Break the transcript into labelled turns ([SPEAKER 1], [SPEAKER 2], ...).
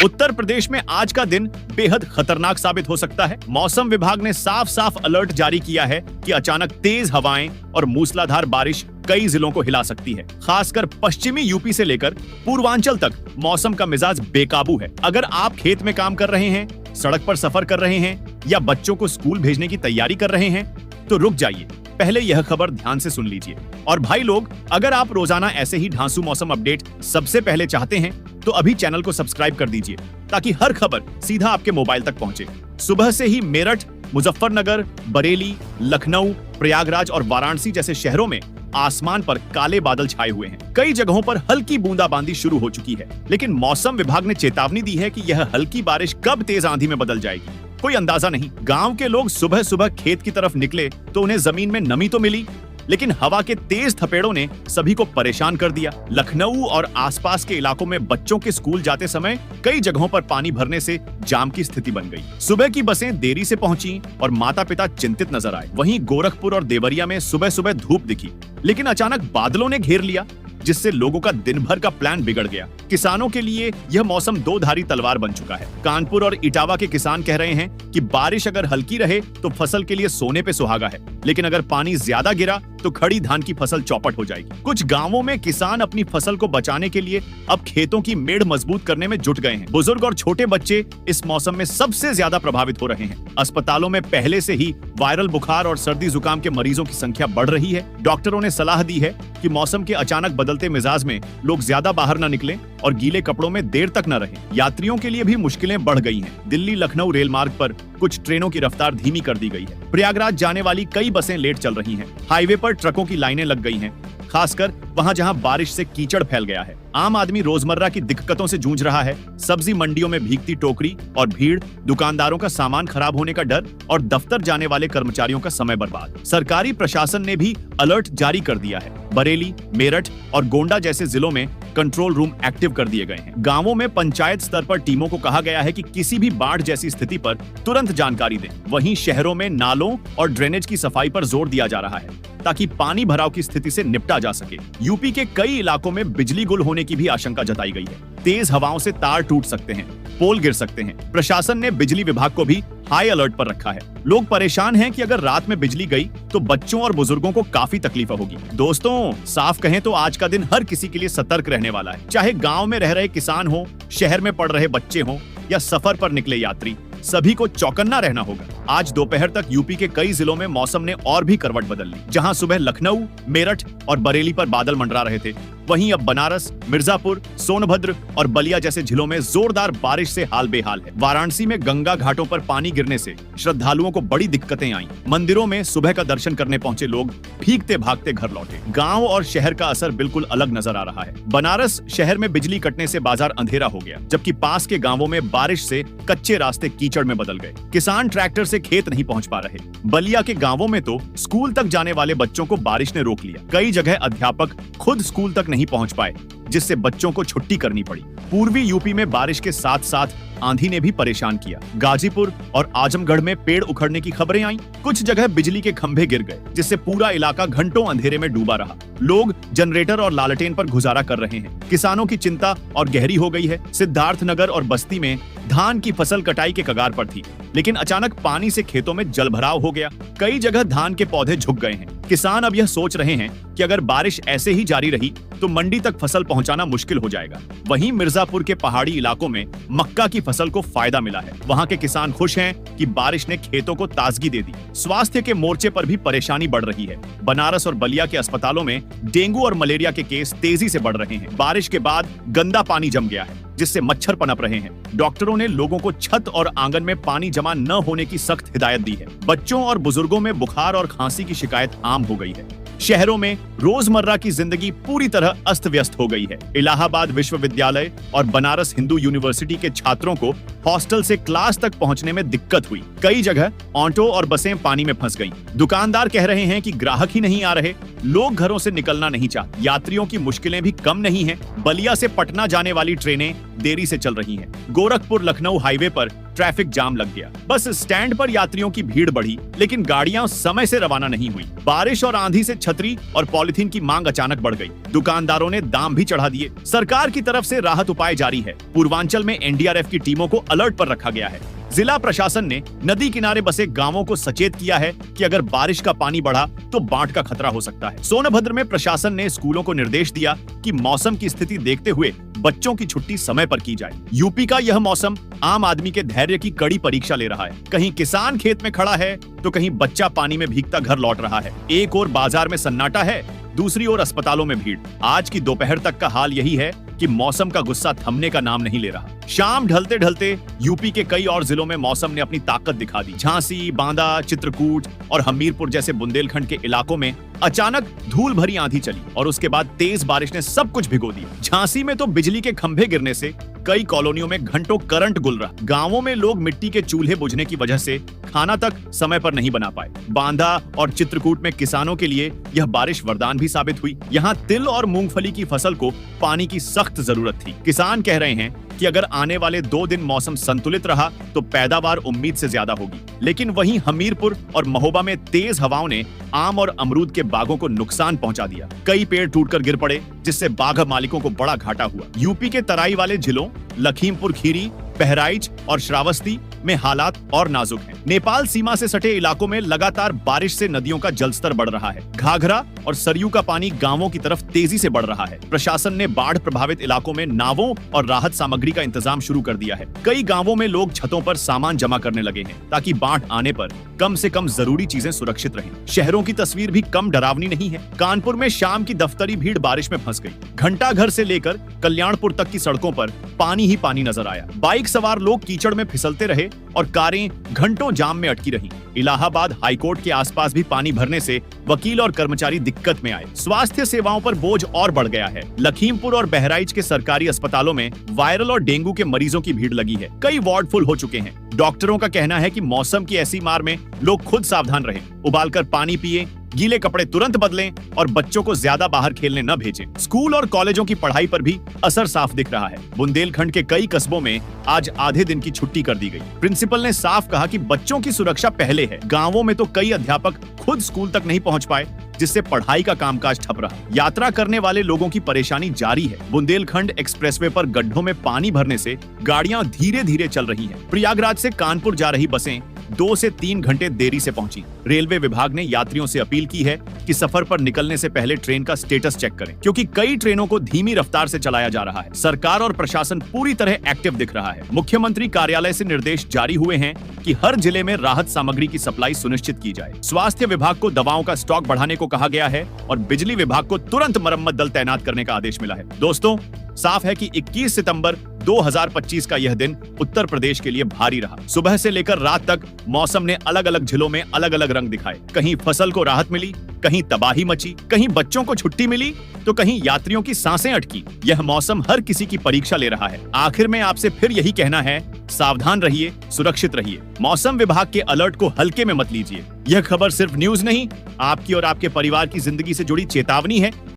[SPEAKER 1] उत्तर प्रदेश में आज का दिन बेहद खतरनाक साबित हो सकता है। मौसम विभाग ने साफ साफ अलर्ट जारी किया है कि अचानक तेज हवाएं और मूसलाधार बारिश कई जिलों को हिला सकती है। खासकर पश्चिमी यूपी से लेकर पूर्वांचल तक मौसम का मिजाज बेकाबू है। अगर आप खेत में काम कर रहे हैं, सड़क पर सफर कर रहे हैं या बच्चों को स्कूल भेजने की तैयारी कर रहे हैं तो रुक जाइए, पहले यह खबर ध्यान से सुन लीजिए। और भाई लोग, अगर आप रोजाना ऐसे ही ढांसू मौसम अपडेट सबसे पहले चाहते हैं तो अभी चैनल को सब्सक्राइब कर दीजिए ताकि हर खबर सीधा आपके मोबाइल तक पहुंचे। सुबह से ही मेरठ, मुजफ्फरनगर, बरेली, लखनऊ, प्रयागराज और वाराणसी जैसे शहरों में आसमान पर काले बादल छाए हुए हैं। कई जगहों पर हल्की बूंदाबांदी शुरू हो चुकी है, लेकिन मौसम विभाग ने चेतावनी दी है कि यह हल्की बारिश कब तेज आंधी में बदल जाएगी, कोई अंदाजा नहीं। गांव के लोग सुबह सुबह खेत की तरफ निकले तो उन्हें जमीन में नमी तो मिली, लेकिन हवा के तेज थपेड़ों ने सभी को परेशान कर दिया। लखनऊ और आसपास के इलाकों में बच्चों के स्कूल जाते समय कई जगहों पर पानी भरने से जाम की स्थिति बन गई। सुबह की बसें देरी से पहुंची और माता पिता चिंतित नजर आए। वहीं गोरखपुर और देवरिया में सुबह सुबह धूप दिखी, लेकिन अचानक बादलों ने घेर लिया, जिससे लोगों का दिन भर का प्लान बिगड़ गया। किसानों के लिए यह मौसम दो धारी तलवार बन चुका है। कानपुर और इटावा के किसान कह रहे हैं कि बारिश अगर हल्की रहे तो फसल के लिए सोने पे सुहागा है, लेकिन अगर पानी ज्यादा गिरा तो खड़ी धान की फसल चौपट हो जाएगी। कुछ गांवों में किसान अपनी फसल को बचाने के लिए अब खेतों की मेड़ मजबूत करने में जुट गए हैं। बुजुर्ग और छोटे बच्चे इस मौसम में सबसे ज्यादा प्रभावित हो रहे हैं। अस्पतालों में पहले से ही वायरल बुखार और सर्दी जुकाम के मरीजों की संख्या बढ़ रही है। डॉक्टरों ने सलाह दी है कि मौसम के अचानक बदलते मिजाज में लोग ज्यादा बाहर न निकलें और गीले कपड़ों में देर तक न रहें। यात्रियों के लिए भी मुश्किलें बढ़ गई हैं। दिल्ली लखनऊ रेल मार्ग पर कुछ ट्रेनों की रफ्तार धीमी कर दी गई है। प्रयागराज जाने वाली कई बसें लेट चल रही हैं। हाईवे पर ट्रकों की लाइनें लग गई हैं, खासकर वहां जहां बारिश से कीचड़ फैल गया है। आम आदमी रोजमर्रा की दिक्कतों से जूझ रहा है। सब्जी मंडियों में भीगती टोकरी और भीड़, दुकानदारों का सामान खराब होने का डर और दफ्तर जाने वाले कर्मचारियों का समय बर्बाद। सरकारी प्रशासन ने भी अलर्ट जारी कर दिया है। बरेली, मेरठ और गोंडा जैसे जिलों में कंट्रोल रूम एक्टिव कर दिए गए हैं। गांवों में पंचायत स्तर पर टीमों को कहा गया है कि किसी भी बाढ़ जैसी स्थिति पर तुरंत जानकारी दें। वहीं शहरों में नालों और ड्रेनेज की सफाई पर जोर दिया जा रहा है ताकि पानी भराव की स्थिति से निपटा जा सके। यूपी के कई इलाकों में बिजली गुल होने की भी आशंका जताई गई है। तेज हवाओं से तार टूट सकते हैं, पोल गिर सकते हैं। प्रशासन ने बिजली विभाग को भी हाई अलर्ट पर रखा है। लोग परेशान हैं कि अगर रात में बिजली गई तो बच्चों और बुजुर्गों को काफी तकलीफ होगी। दोस्तों, साफ कहें तो आज का दिन हर किसी के लिए सतर्क रहने वाला है। चाहे गांव में रह रहे किसान हो, शहर में पढ़ रहे बच्चे हो या सफर पर निकले यात्री, सभी को चौकन्ना रहना होगा। आज दोपहर तक यूपी के कई जिलों में मौसम ने और भी करवट बदल ली। जहां सुबह लखनऊ, मेरठ और बरेली पर बादल मंडरा रहे थे, वहीं अब बनारस, मिर्जापुर, सोनभद्र और बलिया जैसे जिलों में जोरदार बारिश से हाल बेहाल है। वाराणसी में गंगा घाटों पर पानी गिरने से श्रद्धालुओं को बड़ी दिक्कतें आईं। मंदिरों में सुबह का दर्शन करने पहुंचे लोग भीगते भागते घर लौटे। गांव और शहर का असर बिल्कुल अलग नजर आ रहा है। बनारस शहर में बिजली कटने से बाजार अंधेरा हो गया, जबकि पास के गांवों में बारिश से कच्चे रास्ते कीचड़ में बदल गए। किसान ट्रैक्टर से खेत नहीं पहुंच पा रहे। बलिया के गांवों में तो स्कूल तक जाने वाले बच्चों को बारिश ने रोक लिया। कई जगह अध्यापक खुद स्कूल तक नहीं पहुंच पाए, जिससे बच्चों को छुट्टी करनी पड़ी। पूर्वी यूपी में बारिश के साथ साथ आंधी ने भी परेशान किया। गाजीपुर और आजमगढ़ में पेड़ उखड़ने की खबरें आईं। कुछ जगह बिजली के खंभे गिर गए, जिससे पूरा इलाका घंटों अंधेरे में डूबा रहा। लोग जनरेटर और लालटेन पर गुजारा कर रहे हैं। किसानों की चिंता और गहरी हो गई है। सिद्धार्थनगर और बस्ती में धान की फसल कटाई के कगार पर थी, लेकिन अचानक पानी से खेतों में जलभराव हो गया। कई जगह धान के पौधे झुक गए हैं। किसान अब यह सोच रहे हैं कि अगर बारिश ऐसे ही जारी रही तो मंडी तक फसल पहुंचाना मुश्किल हो जाएगा। वहीं मिर्जापुर के पहाड़ी इलाकों में मक्का की फसल को फायदा मिला है। वहां के किसान खुश हैं कि बारिश ने खेतों को ताजगी दे दी। स्वास्थ्य के मोर्चे पर भी परेशानी बढ़ रही है। बनारस और बलिया के अस्पतालों में डेंगू और मलेरिया के केस तेजी से बढ़ रहे हैं। बारिश के बाद गंदा पानी जम गया है, जिससे मच्छर पनप रहे हैं। डॉक्टरों ने लोगों को छत और आंगन में पानी जमा न होने की सख्त हिदायत दी है। बच्चों और बुजुर्गों में बुखार और खांसी की शिकायत आम हो गई है। शहरों में रोजमर्रा की जिंदगी पूरी तरह अस्त व्यस्त हो गई है। इलाहाबाद विश्वविद्यालय और बनारस हिंदू यूनिवर्सिटी के छात्रों को हॉस्टल से क्लास तक पहुंचने में दिक्कत हुई। कई जगह ऑटो और बसें पानी में फंस गईं। दुकानदार कह रहे हैं कि ग्राहक ही नहीं आ रहे, लोग घरों से निकलना नहीं चाहते। यात्रियों की मुश्किलें भी कम नहीं हैं। बलिया से पटना जाने वाली ट्रेनें देरी से चल रही हैं। गोरखपुर लखनऊ हाईवे पर ट्रैफिक जाम लग गया। बस स्टैंड पर यात्रियों की भीड़ बढ़ी, लेकिन गाड़ियां समय से रवाना नहीं हुई। बारिश और आंधी से छतरी और पॉलिथीन की मांग अचानक बढ़ गई। दुकानदारों ने दाम भी चढ़ा दिए। सरकार की तरफ से राहत उपाय जारी है। पूर्वांचल में एनडीआरएफ की टीमों को अलर्ट पर रखा गया है। जिला प्रशासन ने नदी किनारे बसे गांवों को सचेत किया है कि अगर बारिश का पानी बढ़ा तो बाढ़ का खतरा हो सकता है। सोनभद्र में प्रशासन ने स्कूलों को निर्देश दिया कि मौसम की स्थिति देखते हुए बच्चों की छुट्टी समय पर की जाए। यूपी का यह मौसम आम आदमी के धैर्य की कड़ी परीक्षा ले रहा है। कहीं किसान खेत में खड़ा है तो कहीं बच्चा पानी में भीगता घर लौट रहा है। एक ओर बाजार में सन्नाटा है, दूसरी ओर अस्पतालों में भीड़। आज की दोपहर तक का हाल यही है कि मौसम का गुस्सा थमने का नाम नहीं ले रहा। शाम ढलते ढलते यूपी के कई और जिलों में मौसम ने अपनी ताकत दिखा दी। झांसी, बांदा, चित्रकूट और हमीरपुर जैसे बुंदेलखंड के इलाकों में अचानक धूल भरी आंधी चली और उसके बाद तेज बारिश ने सब कुछ भिगो दिया। झांसी में तो बिजली के खंभे गिरने से कई कॉलोनियों में घंटों करंट गुल रहा। गांवों में लोग मिट्टी के चूल्हे बुझने की वजह से खाना तक समय पर नहीं बना पाए। बांदा और चित्रकूट में किसानों के लिए यह बारिश वरदान भी साबित हुई। यहाँ तिल और मूंगफली की फसल को पानी की सख्त जरूरत थी। किसान कह रहे हैं कि अगर आने वाले 2 दिन मौसम संतुलित रहा तो पैदावार उम्मीद से ज्यादा होगी। लेकिन वहीं हमीरपुर और महोबा में तेज हवाओं ने आम और अमरूद के बागों को नुकसान पहुंचा दिया। कई पेड़ टूटकर गिर पड़े, जिससे बाघ मालिकों को बड़ा घाटा हुआ। यूपी के तराई वाले जिलों लखीमपुर खीरी, बहराइच और श्रावस्ती में हालात और नाजुक हैं। नेपाल सीमा से सटे इलाकों में लगातार बारिश से नदियों का जलस्तर बढ़ रहा है। घाघरा और सरयू का पानी गांवों की तरफ तेजी से बढ़ रहा है। प्रशासन ने बाढ़ प्रभावित इलाकों में नावों और राहत सामग्री का इंतजाम शुरू कर दिया है। कई गांवों में लोग छतों पर सामान जमा करने लगे हैं ताकि बाढ़ आने पर कम से कम जरूरी चीजें सुरक्षित रहें। शहरों की तस्वीर भी कम डरावनी नहीं है। कानपुर में शाम की दफ्तरी भीड़ बारिश में फंस गई। घंटाघर से लेकर कल्याणपुर तक की सड़कों पर पानी ही पानी नजर आया। बाइक सवार लोग कीचड़ में फिसलते रहे और कारें घंटों जाम में अटकी रहीं। इलाहाबाद हाईकोर्ट के आसपास भी पानी भरने से वकील और कर्मचारी दिक्कत में आए। स्वास्थ्य सेवाओं पर बोझ और बढ़ गया है। लखीमपुर और बहराइच के सरकारी अस्पतालों में वायरल और डेंगू के मरीजों की भीड़ लगी है। कई वार्ड फुल हो चुके हैं। डॉक्टरों का कहना है कि मौसम की ऐसी मार में लोग खुद सावधान रहें, उबालकर पानी पिए, गीले कपड़े तुरंत बदलें और बच्चों को ज्यादा बाहर खेलने न भेजें। स्कूल और कॉलेजों की पढ़ाई पर भी असर साफ दिख रहा है। बुंदेलखंड के कई कस्बों में आज आधे दिन की छुट्टी कर दी गई। प्रिंसिपल ने साफ कहा कि बच्चों की सुरक्षा पहले है। गांवों में तो कई अध्यापक खुद स्कूल तक नहीं पहुंच पाए, जिससे पढ़ाई का कामकाज ठप रहा। यात्रा करने वाले लोगों की परेशानी जारी है। बुंदेलखंड एक्सप्रेसवे पर गड्ढों में पानी भरने से गाड़ियां धीरे धीरे चल रही हैं। प्रयागराज से कानपुर जा रही बसें 2 से 3 घंटे देरी से पहुंची। रेलवे विभाग ने यात्रियों से अपील की है कि सफर पर निकलने से पहले ट्रेन का स्टेटस चेक करें, क्योंकि कई ट्रेनों को धीमी रफ्तार से चलाया जा रहा है। सरकार और प्रशासन पूरी तरह एक्टिव दिख रहा है। मुख्यमंत्री कार्यालय से निर्देश जारी हुए हैं कि हर जिले में राहत सामग्री की सप्लाई सुनिश्चित की जाए। स्वास्थ्य विभाग को दवाओं का स्टॉक बढ़ाने को कहा गया है और बिजली विभाग को तुरंत मरम्मत दल तैनात करने का आदेश मिला है। दोस्तों, साफ है कि 21 सितंबर 2025 का यह दिन उत्तर प्रदेश के लिए भारी रहा। सुबह से लेकर रात तक मौसम ने अलग अलग जिलों में अलग अलग रंग दिखाए। कहीं फसल को राहत मिली, कहीं तबाही मची, कहीं बच्चों को छुट्टी मिली तो कहीं यात्रियों की सांसें अटकी। यह मौसम हर किसी की परीक्षा ले रहा है। आखिर में आपसे फिर यही कहना है, सावधान रहिए, सुरक्षित रहिए। मौसम विभाग के अलर्ट को हल्के में मत लीजिए। यह खबर सिर्फ न्यूज नहीं, आपकी और आपके परिवार की जिंदगी से जुड़ी चेतावनी है।